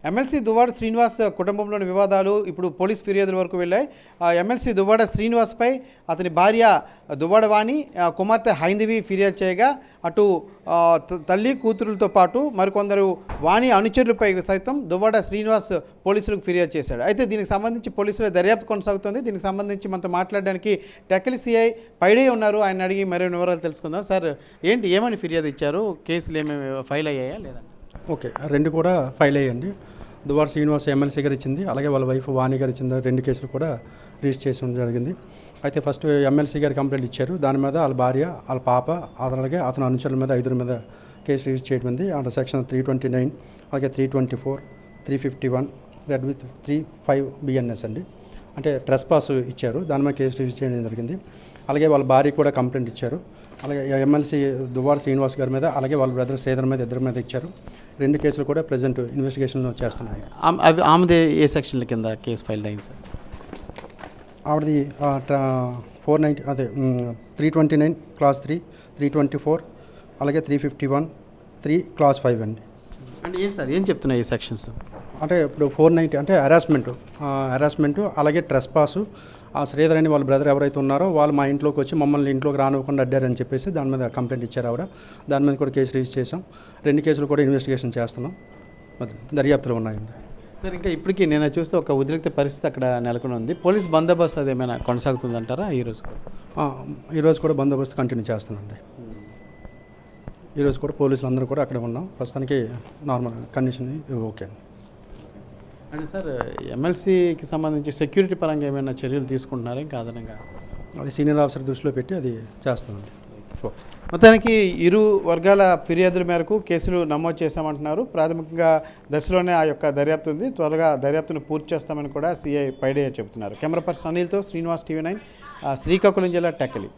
MLC Duvvada Srinivas కుటుంబంలోని వివాదాలు ఇప్పుడు పోలీస్ ఫిర్యాదుల వరకు వెళ్ళాయి. ఎమ్మెల్సీ దువ్వాడ శ్రీనివాస్పై అతని భార్య దువ్వాడ వాణి, కుమార్తె హైందవి ఫిర్యాదు చేయగా అటు తల్లి కూతురులతో పాటు మరికొందరు వాణి అనుచరులపై సైతం దువ్వాడ శ్రీనివాస్ పోలీసులకు ఫిర్యాదు చేశాడు. అయితే దీనికి సంబంధించి పోలీసుల దర్యాప్తు కొనసాగుతుంది. దీనికి సంబంధించి మనతో మాట్లాడడానికి టెక్కలి సిఐ పైడే ఉన్నారు. ఆయన అడిగి మరిన్ని వివరాలు తెలుసుకుందాం. సార్, ఏమని ఫిర్యాదు ఇచ్చారు? కేసులు ఏమేమి ఫైల్ అయ్యాయా లేదా? ఓకే, రెండు కూడా ఫైల్ అయ్యండి. దువ్వాడ శ్రీనివాస్ ఎమ్మెల్సీ గారు ఇచ్చింది, అలాగే వాళ్ళ వైఫ్ వాణి గారు ఇచ్చింది. రెండు కేసులు కూడా రిజిస్టర్ చేసి జరిగింది. అయితే ఫస్ట్ ఎమ్మెల్సీ గారు కంప్లైంట్ ఇచ్చారు. దాని మీద వాళ్ళ భార్య, వాళ్ళ పాప, అలాగే అతని అనుచరుల మీద 5 మీద కేసు రిజిస్టర్ చేయడం ఉంది. అండర్ సెక్షన్ 329, అలాగే 324, 351 రెడ్ విత్ 35 BNS అండి. అంటే ట్రెస్ పాస్ ఇచ్చారు. దాని మీద కేసు రిజిస్టర్ చేయడం జరిగింది. అలాగే వాళ్ళ భార్య కూడా కంప్లైంట్ ఇచ్చారు. అలాగే ఎమ్మెల్సీ దువ్వాడ శ్రీనివాస్ గారి మీద, అలాగే వాళ్ళ బ్రదర్ శ్రీధర్ మీద, ఇద్దరి మీద ఇచ్చారు. రెండు కేసులు కూడా ప్రజెంట్ ఇన్వెస్టిగేషన్లో చేస్తున్నాయి. ఆమెది ఏ సెక్షన్ల కింద కేసు ఫైల్ అయింది సార్? ఆవిడది 490, అదే 329 క్లాస్ 3, 324, అలాగే 351, 3 క్లాస్ 5 అండి. అంటే ఏం సార్, ఏం చెప్తున్నాయి ఈ సెక్షన్స్? అంటే ఇప్పుడు 490 అంటే హెరాస్మెంటు, అలాగే ట్రెస్ పాసు. ఆ శ్రీధర్ అని వాళ్ళ బ్రదర్ ఎవరైతే ఉన్నారో వాళ్ళు మా ఇంట్లోకి వచ్చి మమ్మల్ని ఇంట్లోకి రానివ్వకుండా అడ్డారని చెప్పేసి దాని మీద కంప్లైంట్ ఇచ్చారు ఆవిడ. దాని మీద కూడా కేసు రిజిస్టర్ చేసాం. రెండు కేసులు కూడా ఇన్వెస్టిగేషన్ చేస్తున్నాం, దర్యాప్తులో ఉన్నాయండి. సార్, ఇంకా ఇప్పటికీ నేను చూస్తే ఒక ఉద్రిక్త పరిస్థితి అక్కడ నెలకొని ఉంది. పోలీస్ బందోబస్తు అది ఏమైనా కొనసాగుతుందంటారా ఈరోజు? ఈరోజు కూడా బందోబస్తు కంటిన్యూ చేస్తున్నాండి. ఈరోజు కూడా పోలీసులు అందరూ కూడా అక్కడ ఉన్నాం. ప్రస్తుతానికి నార్మల్ కండిషన్ ఓకే. అంటే సార్, ఎమ్మెల్సీకి సంబంధించి సెక్యూరిటీ పరంగా ఏమైనా చర్యలు తీసుకుంటున్నారా ఇంకా అదనంగా? అది సీనియర్ ఆఫీసర్ దృష్టిలో పెట్టి అది చేస్తామండి. మొత్తానికి ఇరు వర్గాల ఫిర్యాదుల మేరకు కేసులు నమోదు చేశామంటున్నారు. ప్రాథమికంగా దశలోనే ఆ యొక్క దర్యాప్తు ఉంది. త్వరగా దర్యాప్తును పూర్తి చేస్తామని కూడా సిఐ పైడే చెబుతున్నారు. కెమెరా పర్సన్ అనిల్తో శ్రీనివాస్, TV9, శ్రీకాకుళం జిల్లా, టెక్కలి.